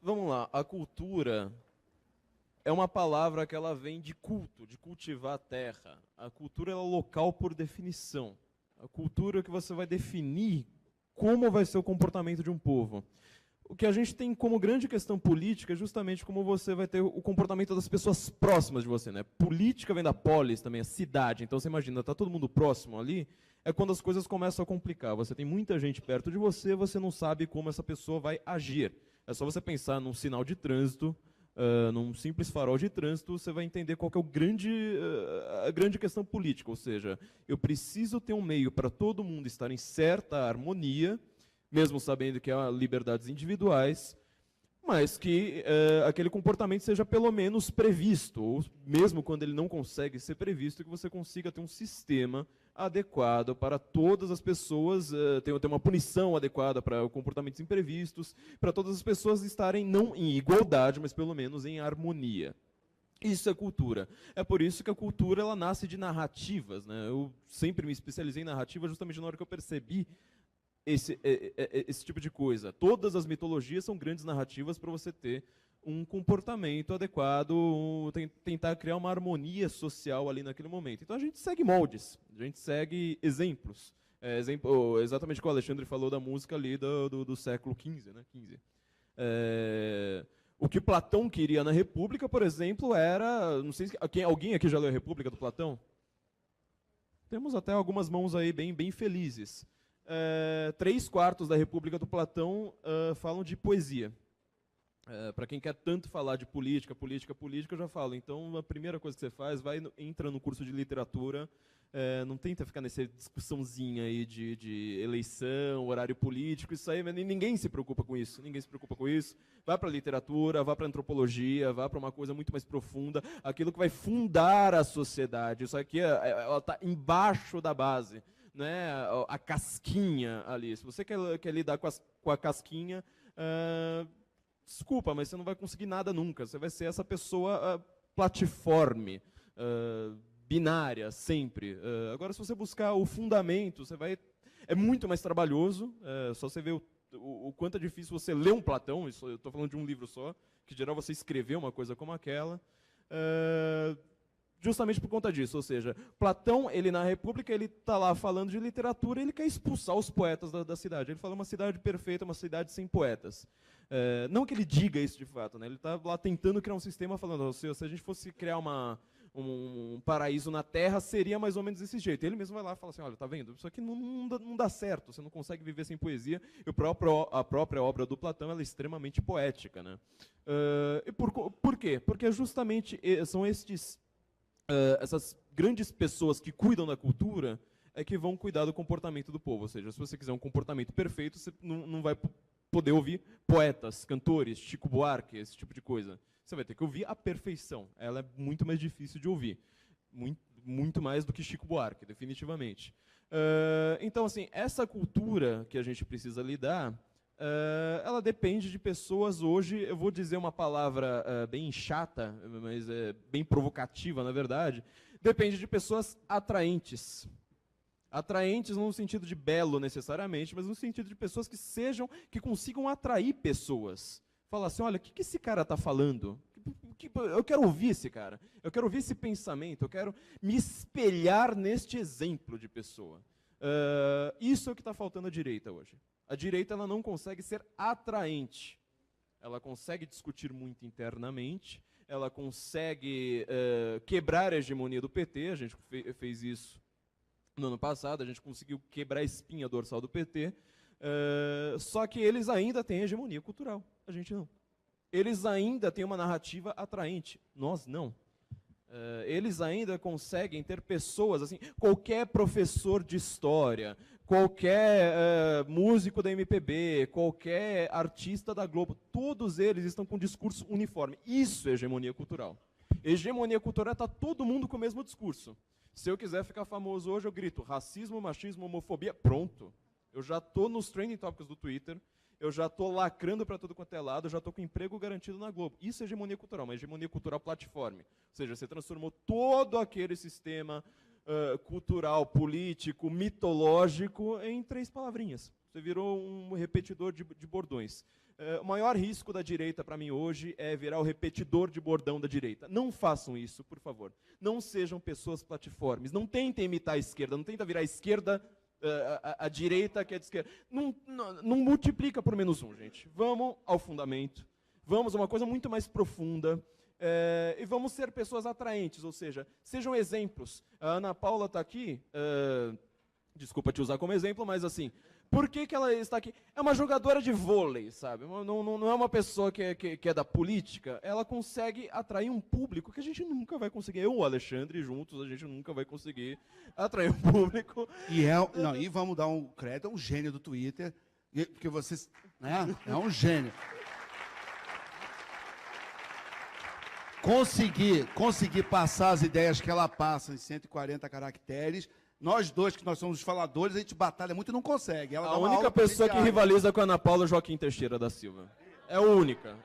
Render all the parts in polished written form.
vamos lá, a cultura é uma palavra que ela vem de culto, de cultivar a terra. A cultura é local por definição. A cultura é que você vai definir como vai ser o comportamento de um povo. O que a gente tem como grande questão política é justamente como você vai ter o comportamento das pessoas próximas de você, né? Política vem da polis também, a cidade. Então você imagina, tá todo mundo próximo ali, é quando as coisas começam a complicar. Você tem muita gente perto de você, você não sabe como essa pessoa vai agir. É só você pensar num sinal de trânsito, num simples farol de trânsito, você vai entender qual que é a grande questão política. Ou seja, eu preciso ter um meio para todo mundo estar em certa harmonia, mesmo sabendo que há liberdades individuais, mas que aquele comportamento seja pelo menos previsto, ou mesmo quando ele não consegue ser previsto, que você consiga ter um sistema adequado para todas as pessoas, ter uma punição adequada para comportamentos imprevistos, para todas as pessoas estarem não em igualdade, mas pelo menos em harmonia. Isso é cultura. É por isso que a cultura ela nasce de narrativas, né? Eu sempre me especializei em narrativa justamente na hora que eu percebi esse tipo de coisa. Todas as mitologias são grandes narrativas para você ter um comportamento adequado, tentar criar uma harmonia social ali naquele momento. Então a gente segue moldes, a gente segue exemplos. Exatamente o que o Alexandre falou da música ali do século XV, né? 15. O que Platão queria na República, por exemplo, era... Não sei se alguém aqui já leu a República do Platão? Temos até algumas mãos aí bem felizes. 3/4 da República do Platão falam de poesia. Para quem quer tanto falar de política, eu já falo. Então, a primeira coisa que você faz, entra no curso de literatura, não tenta ficar nessa discussãozinha aí de eleição, horário político, isso aí, ninguém se preocupa com isso, Vá para a literatura, vá para a antropologia, vá para uma coisa muito mais profunda, aquilo que vai fundar a sociedade. Isso aqui, ela está embaixo da base. Né, a casquinha ali. Se você quer lidar com a casquinha, desculpa, mas você não vai conseguir nada nunca. Você vai ser essa pessoa platiforme, binária, sempre. Agora, se você buscar o fundamento, é muito mais trabalhoso. Só você ver o quanto é difícil você ler um Platão. Isso, eu estou falando de um livro só, que geral você escrever uma coisa como aquela. Justamente por conta disso, ou seja, Platão, ele na República, ele está lá falando de literatura, ele quer expulsar os poetas da cidade. Ele fala uma cidade perfeita, uma cidade sem poetas. Não que ele diga isso de fato, né? Ele está lá tentando criar um sistema falando, se a gente fosse criar um paraíso na Terra, seria mais ou menos desse jeito. Ele mesmo vai lá e fala assim, olha, tá vendo? Isso aqui não dá certo, você não consegue viver sem poesia. E a própria obra do Platão ela é extremamente poética. Né? E por quê? Porque justamente são essas grandes pessoas que cuidam da cultura que vão cuidar do comportamento do povo. Ou seja, se você quiser um comportamento perfeito, você não vai poder ouvir poetas, cantores, Chico Buarque, esse tipo de coisa. Você vai ter que ouvir a perfeição. Ela é muito mais difícil de ouvir. Muito mais do que Chico Buarque, definitivamente. Então, assim, essa cultura que a gente precisa lidar, ela depende de pessoas hoje, eu vou dizer uma palavra bem chata, mas bem provocativa, na verdade, depende de pessoas atraentes. Atraentes não no sentido de belo, necessariamente, mas no sentido de pessoas que consigam atrair pessoas. Falar assim, olha, o que esse cara está falando? Eu quero ouvir esse cara, eu quero ouvir esse pensamento, eu quero me espelhar neste exemplo de pessoa. Isso é o que está faltando à direita hoje. A direita ela não consegue ser atraente. Ela consegue discutir muito internamente, ela consegue quebrar a hegemonia do PT, a gente fez isso no ano passado, a gente conseguiu quebrar a espinha dorsal do PT, só que eles ainda têm hegemonia cultural, a gente não. Eles ainda têm uma narrativa atraente, nós não. Eles ainda conseguem ter pessoas, assim, qualquer professor de história, qualquer músico da MPB, qualquer artista da Globo, todos eles estão com um discurso uniforme. Isso é hegemonia cultural. Hegemonia cultural está todo mundo com o mesmo discurso. Se eu quiser ficar famoso hoje, eu grito racismo, machismo, homofobia, pronto. Eu já estou nos trending topics do Twitter, eu já estou lacrando para tudo quanto é lado, eu já estou com emprego garantido na Globo. Isso é hegemonia cultural, uma hegemonia cultural platiforme. Ou seja, você transformou todo aquele sistema cultural, político, mitológico em 3 palavrinhas. Você virou um repetidor de bordões. O maior risco da direita, para mim, hoje, é virar o repetidor de bordão da direita. Não façam isso, por favor. Não sejam pessoas platiformes. Não tentem imitar a esquerda. Não tentem virar a esquerda, a direita que é de esquerda. Não multiplica por -1, gente. Vamos ao fundamento. Vamos a uma coisa muito mais profunda. E vamos ser pessoas atraentes, ou seja, sejam exemplos. A Ana Paula está aqui, desculpa te usar como exemplo, mas assim, por que ela está aqui? É uma jogadora de vôlei, sabe? Não é uma pessoa que é da política. Ela consegue atrair um público que a gente nunca vai conseguir. Eu e o Alexandre juntos, a gente nunca vai conseguir atrair um público. E vamos dar um crédito, é um gênio do Twitter, porque vocês... Né? É um gênio. Conseguir passar as ideias que ela passa em 140 caracteres. Nós dois, que nós somos os faladores, a gente batalha muito e não consegue. A única pessoa que rivaliza com a Ana Paula é o Joaquim Teixeira da Silva. É a única.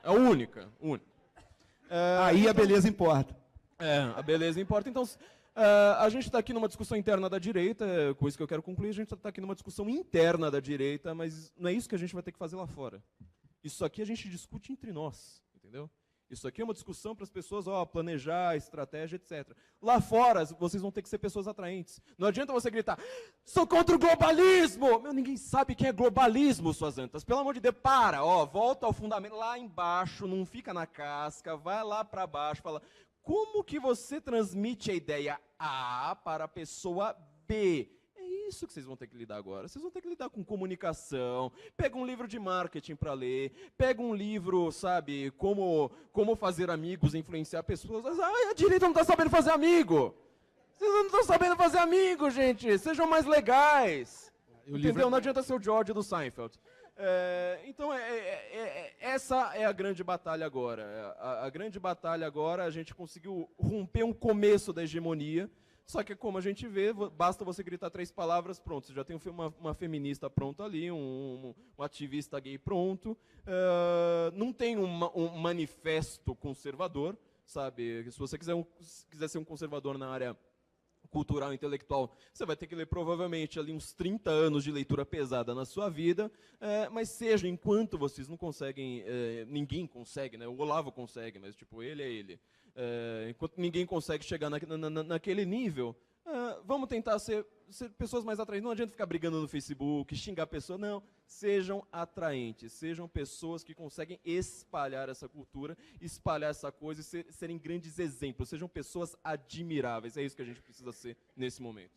Aí a beleza importa. A beleza importa. Então, a gente está aqui numa discussão interna da direita, com isso que eu quero concluir, a gente está aqui numa discussão interna da direita, mas não é isso que a gente vai ter que fazer lá fora. Isso aqui a gente discute entre nós, entendeu? Isso aqui é uma discussão para as pessoas planejar, estratégia, etc. Lá fora, vocês vão ter que ser pessoas atraentes. Não adianta você gritar, sou contra o globalismo! Ninguém sabe quem é globalismo, suas antas. Pelo amor de Deus, volta ao fundamento. Lá embaixo, não fica na casca, vai lá para baixo, fala, como que você transmite a ideia A para a pessoa B? É isso que vocês vão ter que lidar agora. Vocês vão ter que lidar com comunicação. Pega um livro de marketing para ler. Pega um livro, sabe, como fazer amigos, influenciar pessoas. A direita não está sabendo fazer amigo. Vocês não estão sabendo fazer amigo, gente. Sejam mais legais. Entendeu? Não adianta ser o George do Seinfeld. Então, essa é a grande batalha agora. A grande batalha agora, a gente conseguiu romper um começo da hegemonia. Só que, como a gente vê, basta você gritar 3 palavras, pronto. Você já tem uma feminista pronta ali, um ativista gay pronto. Não tem um manifesto conservador, sabe? Se você quiser ser um conservador na área cultural, intelectual, você vai ter que ler provavelmente ali uns 30 anos de leitura pesada na sua vida, mas seja, enquanto vocês não conseguem, ninguém consegue, né? O Olavo consegue, mas tipo, ele é ele. Enquanto ninguém consegue chegar naquele nível, vamos tentar ser pessoas mais atraentes. Não adianta ficar brigando no Facebook, xingar a pessoa, não. Sejam atraentes, sejam pessoas que conseguem espalhar essa cultura, espalhar essa coisa e serem grandes exemplos. Sejam pessoas admiráveis. É isso que a gente precisa ser nesse momento.